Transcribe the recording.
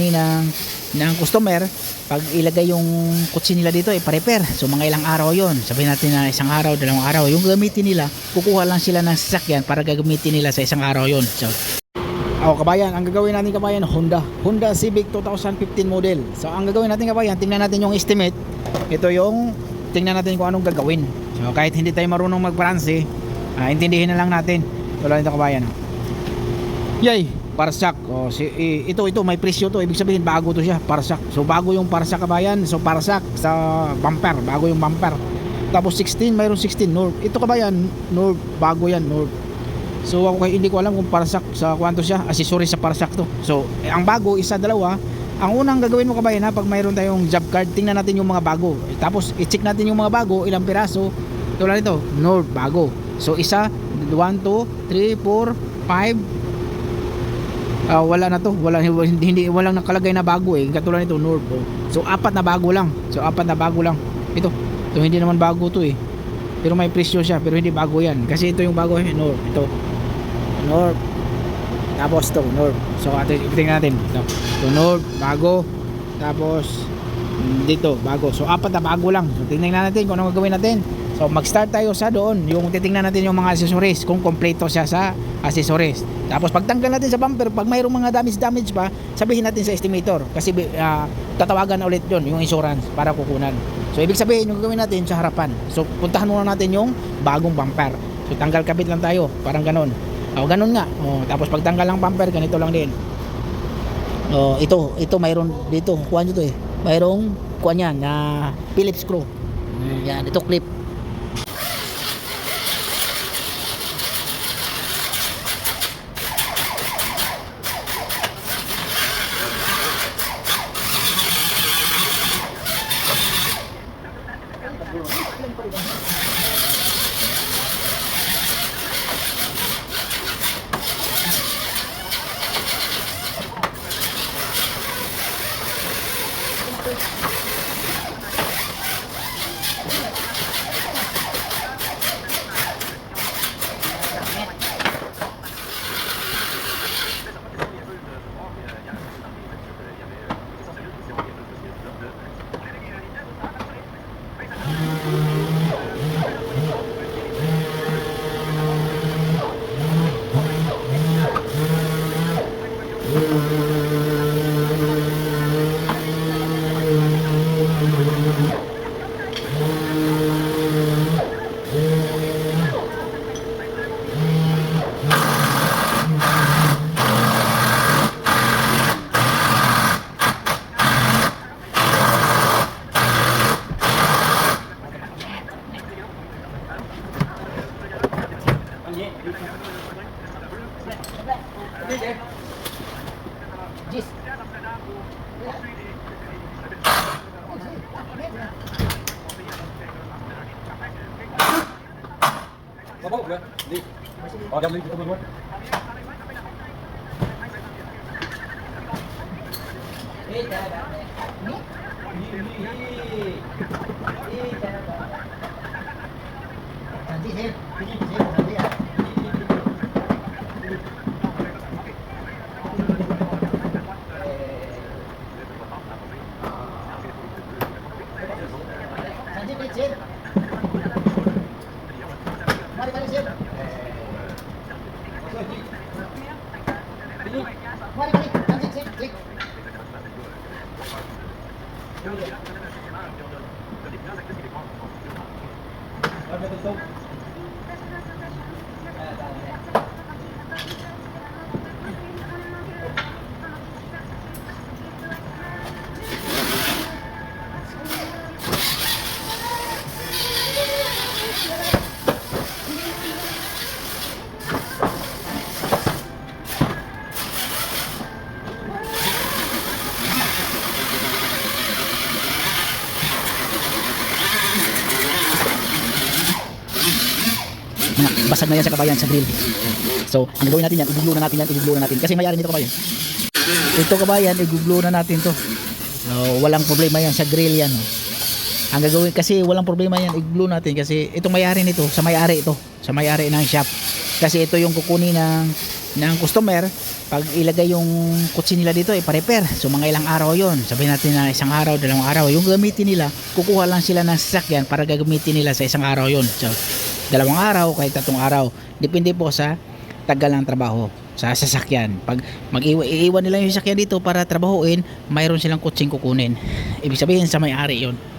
kukunin ng customer. Pag ilagay yung kutsi nila dito, ipa-repair. So mga ilang araw yon. Sabihin natin na isang araw, dalawang araw. Yung gamitin nila, kukuha lang sila ng sasakyan para gagamitin nila sa isang araw yon. So, kabayan, ang gagawin natin kabayan, Honda Civic 2015 model. So ang gagawin natin kabayan, tingnan natin yung estimate. Ito yung tingnan natin kung anong gagawin. So kahit hindi tayo marunong mag-Pranse, intindihin na lang natin. Wala nito kabayan. Yay! Parsak. Ito may presyo to. Ibig sabihin bago to siya, parsak. So bago yung parsak kabayan. So parsak sa bumper, bago yung bumper. Tapos 16, mayroon 16 North. Ito kabayan, North, bago yan, North. So ako hindi ko alam kung parsak sa kwanto siya, accessories sa parsak to. So ang bago isa, dalawa. Ang unang gagawin mo kabayan pag mayroon tayong job card, tingnan natin yung mga bago. Tapos i-check natin yung mga bago, ilang piraso. Tulad nito, North, bago. So isa, 1, 2, 3, 4, 5. Wala na to, walang nakalagay na bago katulad nito North. So apat na bago lang. Ito hindi naman bago to pero may presyo siya, pero hindi bago yan kasi ito yung bago North. Ito North, tapos to North. So tingnan natin ito North, bago. Tapos dito bago. So apat na bago lang. So tingnan natin kung ano gagawin natin. So mag-start tayo sa doon, yung titingnan natin yung mga accessories, kung kompleto siya sa accessories. Tapos pagtanggal natin sa bumper, pag mayroong mga damage pa, sabihin natin sa estimator kasi tatawagan na ulit yon yung insurance para kukunan. So ibig sabihin yung gagawin natin sa harapan. So puntahan muna natin yung bagong bumper. So tanggal kabit lang tayo, parang ganon. Ganon nga. Tapos pagtanggal ng bumper, ganito lang din. Ito mayroon dito, kuha nyo to mayroong kuha yan na Phillips screw. Yan, ito clip. Basag na yan sa kabayan, sa grill. So ang gagawin natin yan, i-glue na natin kasi may-ari nito kabayan. Ito kabayan, i-glue na natin to. Walang problema yan sa grill yan. Ang gagawin kasi walang problema yan, i-glue natin kasi itong may-ari nito, sa may-ari ng shop. Kasi ito yung kukunin ng customer pag ilagay yung kutsi nila dito, ipa-repair. So mga ilang araw yon. Sabihin natin na isang araw, dalawang araw. Yung gamitin nila, kukuha lang sila ng sasakyan para gagamitin nila sa isang araw yon. So dalawang araw, kahit tatlong araw. Depende po sa tagal ng trabaho sa sasakyan. Pag iiwan nila yung sasakyan dito para trabahuin, mayroon silang kutsing kukunin. Ibig sabihin sa may-ari yon.